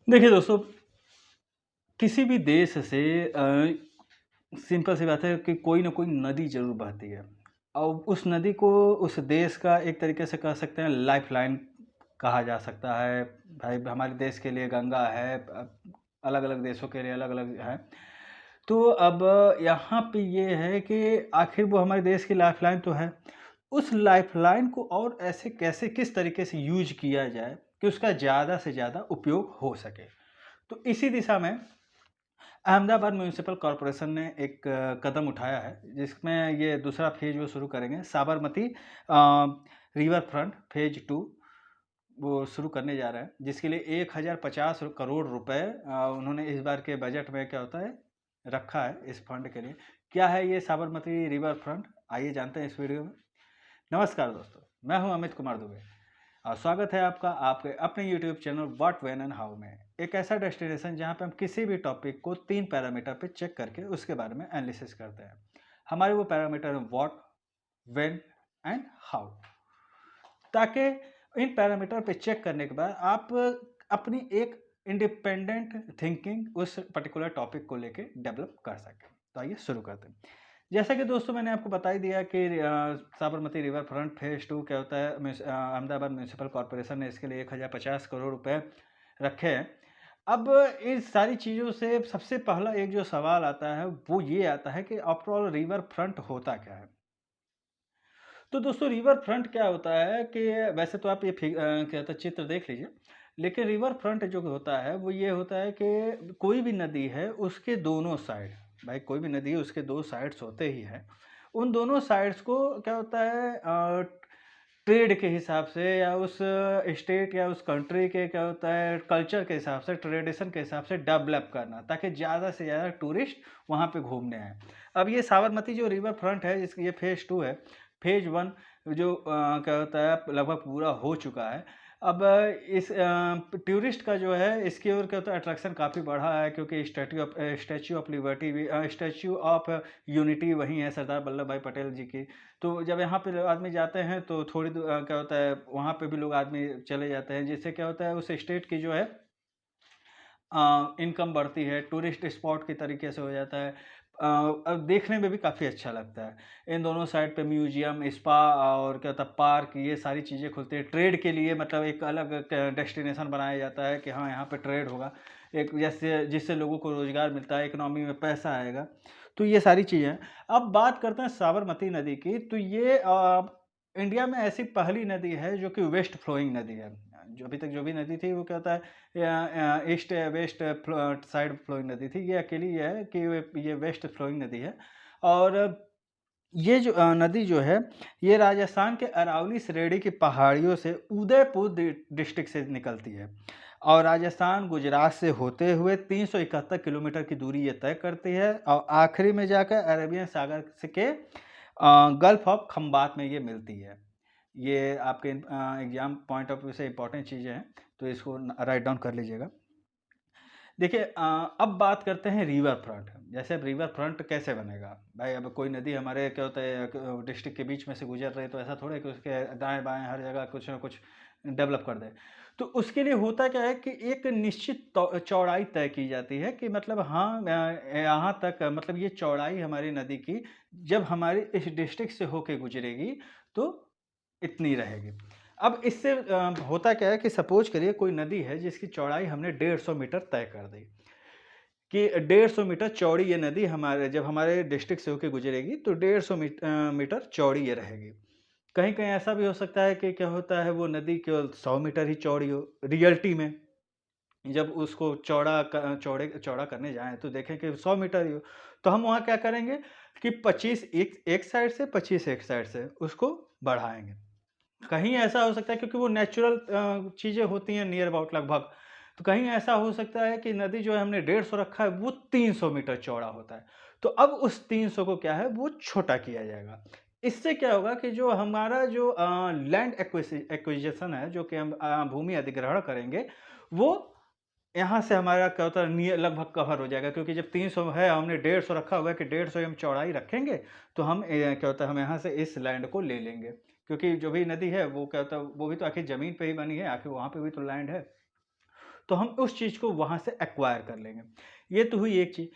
देखिए दोस्तों, किसी भी देश से सिंपल सी बात है कि कोई ना कोई नदी ज़रूर बहती है और उस नदी को उस देश का एक तरीके से कह सकते हैं लाइफलाइन कहा जा सकता है। भाई हमारे देश के लिए गंगा है, अलग अलग देशों के लिए अलग अलग है। तो अब यहाँ पे ये है कि आखिर वो हमारे देश की लाइफलाइन तो है, उस लाइफलाइन को और ऐसे कैसे किस तरीके से यूज किया जाए कि उसका ज़्यादा से ज़्यादा उपयोग हो सके। तो इसी दिशा में अहमदाबाद म्यूनिसिपल कॉरपोरेशन ने एक कदम उठाया है, जिसमें ये दूसरा फेज वो शुरू करेंगे। साबरमती रिवर फ्रंट फेज 2 वो शुरू करने जा रहे हैं, जिसके लिए 1050 करोड़ रुपए उन्होंने इस बार के बजट में क्या होता है रखा है इस फंड के लिए। क्या है ये साबरमती रिवर फ्रंट, आइए जानते हैं इस वीडियो में। नमस्कार दोस्तों, मैं हूं अमित कुमार दुबे और स्वागत है आपका आपके अपने YouTube channel what when and how में। एक ऐसा डेस्टिनेशन जहां पे हम किसी भी टॉपिक को 3 पैरामीटर पे चेक करके उसके बारे में एनालिसिस करते हैं। हमारे वो पैरामीटर हैं व्हाट, व्हेन एंड हाउ, ताकि इन पैरामीटर पे चेक करने के बाद आप अपनी एक इंडिपेंडेंट थिंकिंग उस पर्टिकुलर टॉपिक को लेके डेवलप कर सकें। तो आइए शुरू करते हैं। जैसा कि दोस्तों मैंने आपको बता ही दिया कि साबरमती रिवर फ्रंट फेज 2 क्या होता है। अहमदाबाद म्यूनिसिपल कॉरपोरेशन ने इसके लिए 1050 करोड़ रुपए रखे हैं। अब इस सारी चीज़ों से सबसे पहला एक जो सवाल आता है वो ये आता है कि आफ्टर ऑल रिवर फ्रंट होता क्या है। तो दोस्तों रिवर फ्रंट क्या होता है कि वैसे तो आप ये क्या होता है चित्र देख लीजिए, लेकिन रिवर फ्रंट जो होता है वो ये होता है कि कोई भी नदी है उसके दोनों साइड, भाई कोई भी नदी है उसके दो साइड्स होते ही हैं। उन दोनों साइड्स को क्या होता है ट्रेड के हिसाब से या उस स्टेट या उस कंट्री के क्या होता है कल्चर के हिसाब से, ट्रेडिशन के हिसाब से डेवलप करना, ताकि ज़्यादा से ज़्यादा टूरिस्ट वहाँ पे घूमने आए। अब ये साबरमती जो रिवर फ्रंट है इसकी ये फेज़ 2 है। फेज़ 1 जो क्या होता है लगभग पूरा हो चुका है। अब इस टूरिस्ट का जो है इसकी ओर क्या होता है अट्रैक्शन काफ़ी बढ़ा है, क्योंकि स्टैच्यू ऑफ लिबर्टी भी, स्टैच्यू ऑफ यूनिटी वहीं है सरदार वल्लभ भाई पटेल जी की। तो जब यहाँ पे आदमी जाते हैं तो थोड़ी क्या होता है वहाँ पे भी लोग आदमी चले जाते हैं, जिससे क्या होता है उस स्टेट की जो है इनकम बढ़ती है, टूरिस्ट स्पॉट की तरीके से हो जाता है। अब देखने में भी काफ़ी अच्छा लगता है। इन दोनों साइड पे म्यूजियम, स्पा और क्या होता है पार्क, ये सारी चीज़ें खुलती है। ट्रेड के लिए मतलब एक अलग डेस्टिनेशन बनाया जाता है कि हाँ यहाँ पे ट्रेड होगा, एक जैसे जिससे लोगों को रोज़गार मिलता है, इकोनॉमी में पैसा आएगा। तो ये सारी चीज़ें हैं। अब बात करते हैं साबरमती नदी की, तो ये इंडिया में ऐसी पहली नदी है जो कि वेस्ट फ्लोइंग नदी है। जो अभी तक जो भी नदी थी वो क्या होता है ईस्ट वेस्ट साइड फ्लोइंग नदी थी, ये अकेली ये है कि ये वेस्ट फ्लोइंग नदी है। और ये जो नदी जो है ये राजस्थान के अरावली श्रेणी की पहाड़ियों से उदयपुर डिस्ट्रिक्ट से निकलती है और राजस्थान गुजरात से होते हुए 371 किलोमीटर की दूरी ये तय करती है और आखिरी में जाकर अरेबियन सागर के गल्फ ऑफ खंबात में ये मिलती है। ये आपके एग्जाम पॉइंट ऑफ व्यू से इंपॉर्टेंट चीज़ें हैं, तो इसको राइट डाउन कर लीजिएगा। देखिए अब बात करते हैं रिवर फ्रंट। जैसे अब रिवर फ्रंट कैसे बनेगा, भाई अब कोई नदी हमारे क्या होता है डिस्ट्रिक्ट के बीच में से गुजर रही है, तो ऐसा थोड़ा है कि उसके दाएं बाएं हर जगह कुछ ना कुछ डेवलप कर दे। तो उसके लिए होता क्या है कि एक निश्चित चौड़ाई तय की जाती है कि मतलब हाँ यहाँ तक मतलब ये चौड़ाई हमारी नदी की जब हमारी इस डिस्ट्रिक्ट से होके गुजरेगी तो इतनी रहेगी। अब इससे होता क्या है कि सपोज करिए कोई नदी है जिसकी चौड़ाई हमने 150 मीटर तय कर दी कि 150 मीटर चौड़ी ये नदी हमारे जब हमारे डिस्ट्रिक्ट से होकर गुजरेगी तो 150 मीटर चौड़ी ये रहेगी। कहीं कहीं ऐसा भी हो सकता है कि क्या होता है वो नदी केवल 100 मीटर ही चौड़ी हो रियलिटी में। जब उसको चौड़ा करने जाएं तो देखें कि 100 मीटर ही हो, तो हम वहाँ क्या करेंगे कि 25 एक एक साइड से, 25 एक साइड से उसको बढ़ाएंगे। कहीं ऐसा हो सकता है क्योंकि वो नेचुरल चीज़ें होती हैं नियर अबाउट लगभग। तो कहीं ऐसा हो सकता है कि नदी जो है हमने 150 रखा है वो 300 मीटर चौड़ा होता है। तो अब उस 300 को क्या है वो छोटा किया जाएगा। इससे क्या होगा कि जो हमारा जो लैंड एक्विजिशन है, जो कि हम भूमि अधिग्रहण करेंगे, वो यहाँ से हमारा क्या होता है नियर लगभग कवर हो जाएगा, क्योंकि जब 300 है हमने 150 रखा हुआ है कि 150 हम चौड़ाई रखेंगे, तो हम क्या होता है हम यहाँ से इस लैंड को ले लेंगे। क्योंकि जो भी नदी है वो क्या होता है वो भी तो आखिर ज़मीन पे ही बनी है, आखिर वहाँ पे भी तो लैंड है। तो हम उस चीज़ को वहाँ से एक्वायर कर लेंगे। ये तो हुई एक चीज़।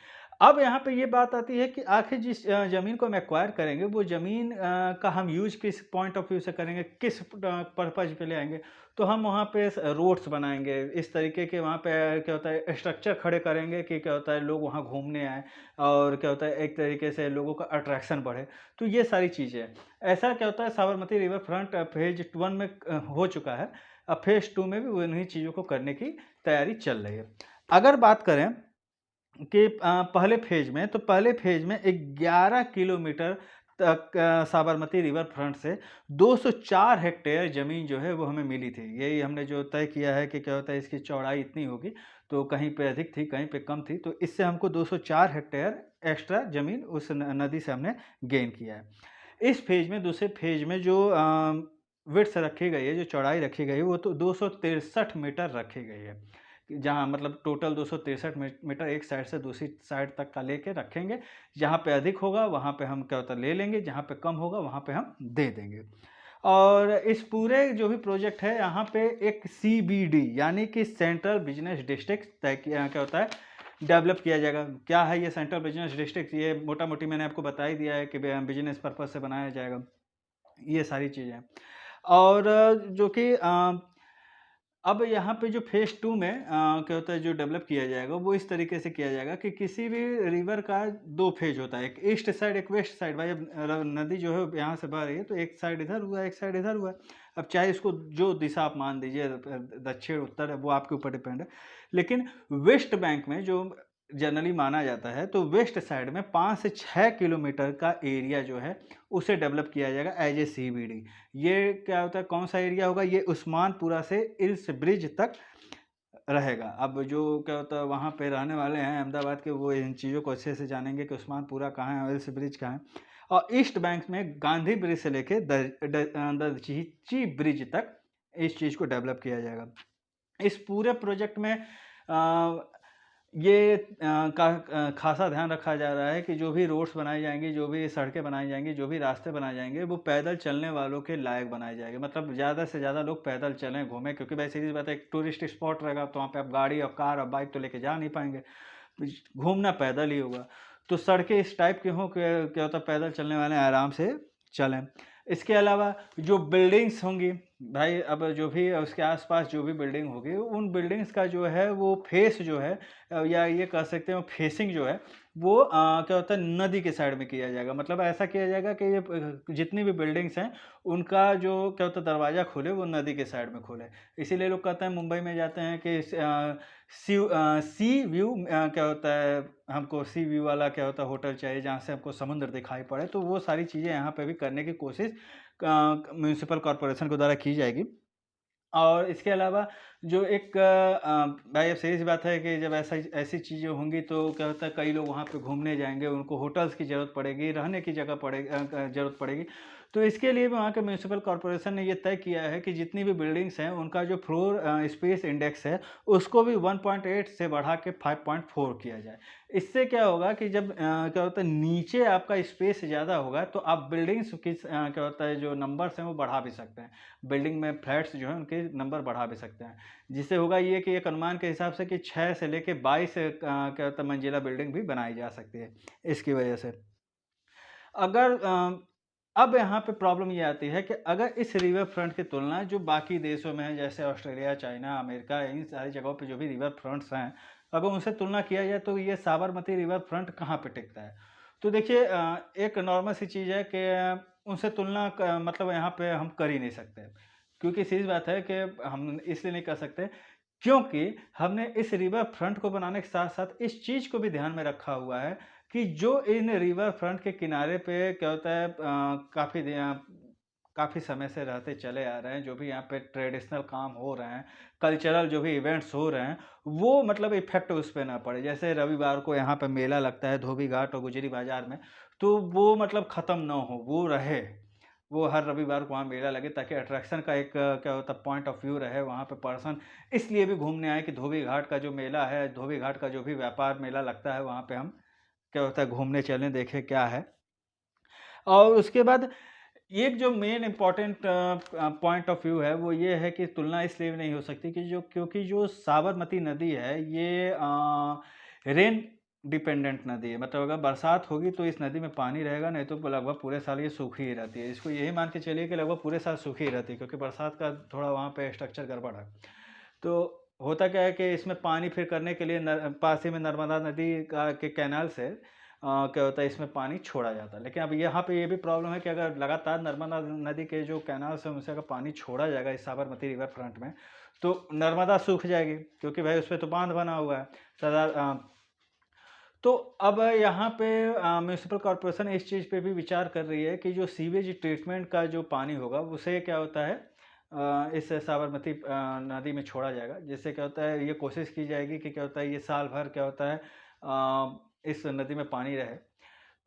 अब यहाँ पे ये बात आती है कि आखिर जिस ज़मीन को हम एक्वायर करेंगे, वो ज़मीन का हम यूज़ किस पॉइंट ऑफ व्यू से करेंगे, किस पर्पज़ पे ले आएँगे। तो हम वहाँ पे रोड्स बनाएँगे, इस तरीके के वहाँ पे क्या होता है स्ट्रक्चर खड़े करेंगे कि क्या होता है लोग वहाँ घूमने आएँ और क्या होता है एक तरीके से लोगों का अट्रैक्शन बढ़े। तो ये सारी चीज़ें हैं। ऐसा क्या होता है साबरमती रिवर फ्रंट फ़ेज़ 1 में हो चुका है। अब फ़ेज़ 2 में भी उन्हीं चीज़ों को करने की तैयारी चल रही है। अगर बात करें कि पहले फ़ेज़ में, तो पहले फ़ेज़ में 11 किलोमीटर तक साबरमती रिवर फ्रंट से 204 हेक्टेयर ज़मीन जो है वो हमें मिली थी। यही हमने जो तय किया है कि क्या होता है इसकी चौड़ाई इतनी होगी, तो कहीं पे अधिक थी, कहीं पे कम थी, तो इससे हमको 204 हेक्टेयर एक्स्ट्रा ज़मीन उस नदी से हमने गेन किया है। इस फ़ेज़ में दूसरे फ़ेज़ में जो विड्थ रखी गई है, जो चौड़ाई रखी गई है, वो तो 263 मीटर रखी गई है। जहाँ मतलब टोटल 263 मीटर एक साइड से दूसरी साइड तक का लेके रखेंगे। जहाँ पे अधिक होगा वहाँ पे हम क्या होता है ले लेंगे, जहाँ पे कम होगा वहाँ पे हम दे देंगे। और इस पूरे जो भी प्रोजेक्ट है यहाँ पे एक सीबीडी यानी कि सेंट्रल बिज़नेस डिस्ट्रिक्ट तय किया क्या होता है डेवलप किया जाएगा। क्या है ये सेंट्रल बिज़नेस डिस्ट्रिक्ट? ये मोटा-मोटी मैंने आपको बता ही दिया है कि बिज़नेस पर्पज़ से बनाया जाएगा। ये सारी चीज़ें हैं। और जो कि अब यहाँ पे जो फ़ेज़ 2 में क्या होता है जो डेवलप किया जाएगा वो इस तरीके से किया जाएगा कि किसी भी रिवर का 2 फ़ेज़ होता है, एक ईस्ट साइड एक वेस्ट साइड। भाई अब नदी जो है यहाँ से बह रही है तो एक साइड इधर हुआ, एक साइड इधर हुआ। अब चाहे इसको जो दिशा आप मान दीजिए दक्षिण, उत्तर है वो आपके ऊपर डिपेंड है। लेकिन वेस्ट बैंक में जो जनरली माना जाता है तो वेस्ट साइड में 5 से 6 किलोमीटर का एरिया जो है उसे डेवलप किया जाएगा एज़ ए सीबीडी। ये क्या होता है कौन-सा एरिया होगा? ये उस्मानपुरा से इल्स ब्रिज तक रहेगा। अब जो क्या होता है वहाँ पे रहने वाले हैं अहमदाबाद के वो इन चीज़ों को अच्छे से जानेंगे कि उस्मानपुरा कहाँ है और इल्स ब्रिज कहाँ है। और ईस्ट बैंक में गांधी ब्रिज से लेके दर्ची ब्रिज तक इस चीज़ को डेवलप किया जाएगा। इस पूरे प्रोजेक्ट में ये खासा ध्यान रखा जा रहा है कि जो भी रोड्स बनाई जाएँगी, जो भी सड़कें बनाई जाएँगी, जो भी रास्ते बनाए जाएँगे, वो पैदल चलने वालों के लायक बनाए जाएँगे। मतलब ज़्यादा से ज़्यादा लोग पैदल चलें, घूमें क्योंकि भाई सीधी सी बात है एक टूरिस्ट स्पॉट रहेगा तो वहाँ पे आप गाड़ी और कार और बाइक तो लेके जा नहीं पाएँगे। घूमना पैदल ही होगा। तो सड़कें इस टाइप की हों कि क्या होता है पैदल चलने वाले आराम से चलें। इसके अलावा जो बिल्डिंग्स होंगी, भाई अब जो भी उसके आस-पास जो भी बिल्डिंग होगी, उन बिल्डिंग्स का जो है वो फेस जो है या ये कह सकते हो फेसिंग जो है वो क्या होता है नदी के साइड में किया जाएगा। मतलब ऐसा किया जाएगा कि ये जितनी भी बिल्डिंग्स हैं, उनका जो क्या होता है दरवाज़ा खोले वो नदी के साइड में खोले। इसीलिए लोग कहते हैं मुंबई में जाते हैं कि सी व्यू क्या होता है हमको सी व्यू वाला क्या होता है होटल चाहिए जहाँ से हमको समुद्र दिखाई पड़े। तो वो सारी चीज़ें यहाँ पे भी करने की कोशिश म्युनिसिपल कॉर्पोरेशन के द्वारा की जाएगी। और इसके अलावा जो एक भाई अब सीधी सी बात है कि जब ऐसी चीज़ें होंगी तो क्या होता है कई लोग वहाँ पे घूमने जाएँगे, उनको होटल्स की ज़रूरत पड़ेगी, रहने की जगह ज़रूरत पड़ेगी। तो इसके लिए भी वहाँ के म्युनिसिपल कॉर्पोरेशन ने ये तय किया है कि जितनी भी बिल्डिंग्स हैं उनका जो फ्लोर स्पेस इंडेक्स है उसको भी 1.8 से बढ़ा के 5.4 किया जाए। इससे क्या होगा कि जब क्या होता है नीचे आपका स्पेस ज़्यादा होगा तो आप बिल्डिंग्स की क्या होता है जो नंबर्स हैं वो बढ़ा भी सकते हैं। बिल्डिंग में फ्लैट्स जो हैं उनके नंबर बढ़ा भी सकते हैं। जिससे होगा ये कि एक अनुमान के हिसाब से कि 6 से लेके 22 क्या होता है मंजिला बिल्डिंग भी बनाई जा सकती है इसकी वजह से। अगर अब यहाँ पे प्रॉब्लम ये आती है कि अगर इस रिवर फ्रंट की तुलना जो बाकी देशों में है जैसे ऑस्ट्रेलिया, चाइना, अमेरिका इन सारी जगहों पे जो भी रिवर फ्रंट्स हैं, अगर उनसे तुलना किया जाए तो ये साबरमती रिवर फ्रंट कहाँ पे टिकता है? तो देखिए एक नॉर्मल सी चीज़ है कि उनसे तुलना मतलब यहाँ पे हम कर ही नहीं सकते। क्योंकि सीधी बात है कि हम इसलिए नहीं कर सकते क्योंकि हमने इस रिवर फ्रंट को बनाने के साथ-साथ इस चीज़ को भी ध्यान में रखा हुआ है कि जो इन रिवर फ्रंट के किनारे पे क्या होता है काफ़ी समय से रहते चले आ रहे हैं, जो भी यहाँ पे ट्रेडिशनल काम हो रहे हैं, कल्चरल जो भी इवेंट्स हो रहे हैं, वो मतलब इफ़ेक्ट उस पे ना पड़े। जैसे रविवार को यहाँ पे मेला लगता है धोबी घाट और गुजरी बाज़ार में, तो वो मतलब ख़त्म ना हो, वो रहे। वो हर रविवार को वहाँ मेला लगे ताकि अट्रैक्शन का एक क्या होता है पॉइंट ऑफ व्यू रहे वहाँ पे पर्सन इसलिए भी घूमने आए कि धोबी घाट का जो मेला है, धोबी घाट का जो भी व्यापार मेला लगता है वहाँ पे हम क्या होता है घूमने चलें, देखें क्या है। और उसके बाद एक जो main important point of view है वो ये है कि तुलना इसलिए नहीं हो सकती कि क्योंकि जो साबरमती नदी है ये रेन डिपेंडेंट नदी है। मतलब अगर बरसात होगी तो इस नदी में पानी रहेगा, नहीं तो लगभग पूरे साल ये सूखी ही रहती है। इसको यही मान के चलिए कि लगभग पूरे साल सूखी ही रहती है, क्योंकि बरसात का थोड़ा वहाँ पे स्ट्रक्चर गड़बड़ है। तो होता क्या है कि इसमें पानी फिर करने के लिए पास ही में नर्मदा नदी का के कैनाल से क्या होता है, इसमें पानी छोड़ा जाता है। लेकिन अब यहाँ पे ये भी प्रॉब्लम है कि अगर लगातार नर्मदा नदी के जो कैनाल से उनसे अगर पानी छोड़ा जाएगा इस साबरमती रिवर फ्रंट में, तो नर्मदा सूख जाएगी, क्योंकि भाई उस पर तो बांध बना हुआ है सरदार। तो अब यहाँ पे म्यूनिसिपल कॉरपोरेशन इस चीज़ पे भी विचार कर रही है कि जो सीवेज ट्रीटमेंट का जो पानी होगा उसे क्या होता है इस साबरमती नदी में छोड़ा जाएगा, जिससे क्या होता है ये कोशिश की जाएगी कि क्या होता है ये साल भर क्या होता है इस नदी में पानी रहे।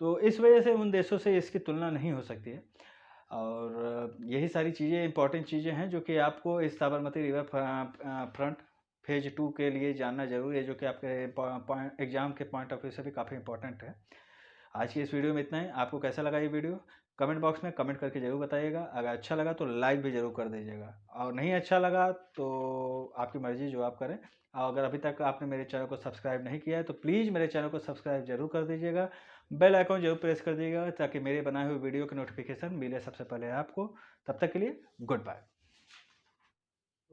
तो इस वजह से उन देशों से इसकी तुलना नहीं हो सकती है। और यही सारी चीज़ें इंपॉर्टेंट चीज़ें हैं जो कि आपको इस साबरमती रिवर फ्रंट फेज 2 के लिए जानना जरूरी है, जो कि आपके एग्जाम के पॉइंट ऑफ व्यू से भी काफ़ी इंपॉर्टेंट है। आज की इस वीडियो में इतना ही। आपको कैसा लगा ये वीडियो कमेंट बॉक्स में कमेंट करके ज़रूर बताइएगा। अगर अच्छा लगा तो लाइक भी ज़रूर कर दीजिएगा, और नहीं अच्छा लगा तो आपकी मर्ज़ी, जो आप करें। और अगर अभी तक आपने मेरे चैनल को सब्सक्राइब नहीं किया है तो प्लीज़ मेरे चैनल को सब्सक्राइब जरूर कर दीजिएगा। बेल आइकॉन जरूर प्रेस कर दीजिएगा ताकि मेरे बनाए हुए वीडियो की नोटिफिकेशन मिले सबसे पहले आपको। तब तक के लिए गुड बाय।